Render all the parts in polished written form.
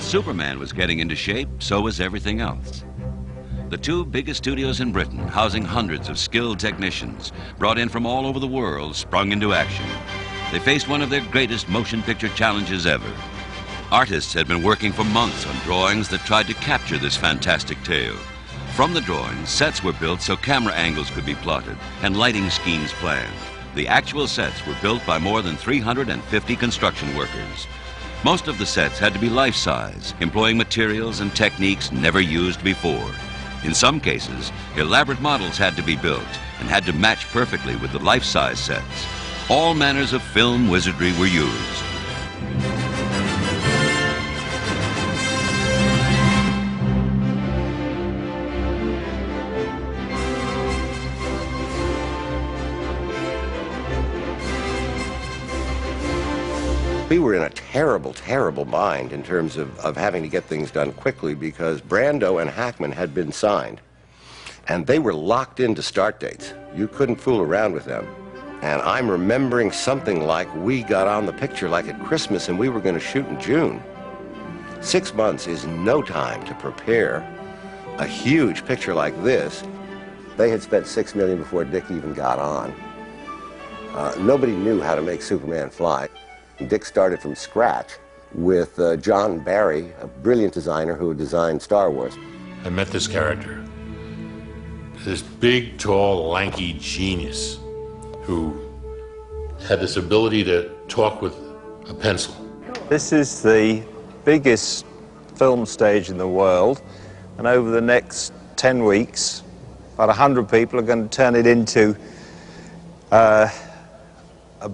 Superman was getting into shape, so was everything else. The two biggest studios in Britain, housing hundreds of skilled technicians, brought in from all over the world, sprung into action. They faced one of their greatest motion picture challenges ever. Artists had been working for months on drawings that tried to capture this fantastic tale. From the drawings, sets were built so camera angles could be plotted and lighting schemes planned. The actual sets were built by more than 350 construction workers. Most of the sets had to be life-size, employing materials and techniques never used before. In some cases, elaborate models had to be built and had to match perfectly with the life-size sets. All manners of film wizardry were used. We were in a terrible, terrible bind in terms of having to get things done quickly because Brando and Hackman had been signed. And they were locked into start dates. You couldn't fool around with them. And I'm remembering something like we got on the picture like at Christmas and we were going to shoot in June. 6 months is no time to prepare a huge picture like this. They had spent $6 million before Dick even got on. Nobody knew how to make Superman fly. Dick started from scratch with John Barry, a brilliant designer who had designed Star Wars. I met this character, this big, tall, lanky genius who had this ability to talk with a pencil. This is the biggest film stage in the world, and over the next 10 weeks, about 100 people are going to turn it into a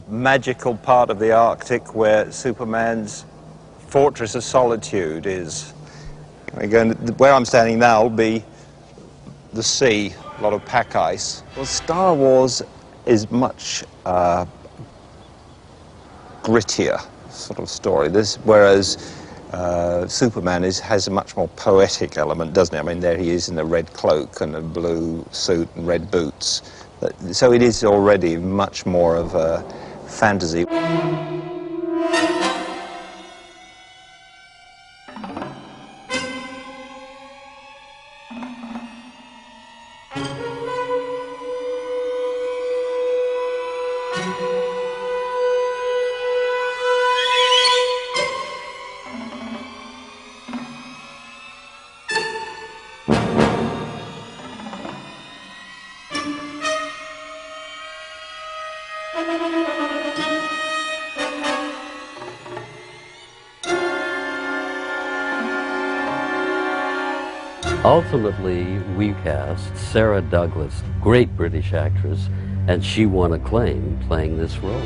magical part of the Arctic where Superman's fortress of solitude is. Where I'm standing now will be the sea, a lot of pack ice. Well, Star Wars is much grittier sort of story. Whereas Superman has a much more poetic element, doesn't it? I mean, there he is in a red cloak and a blue suit and red boots. So it is already much more of a fantasy. Ultimately, we cast Sarah Douglas, great British actress, and she won acclaim playing this role.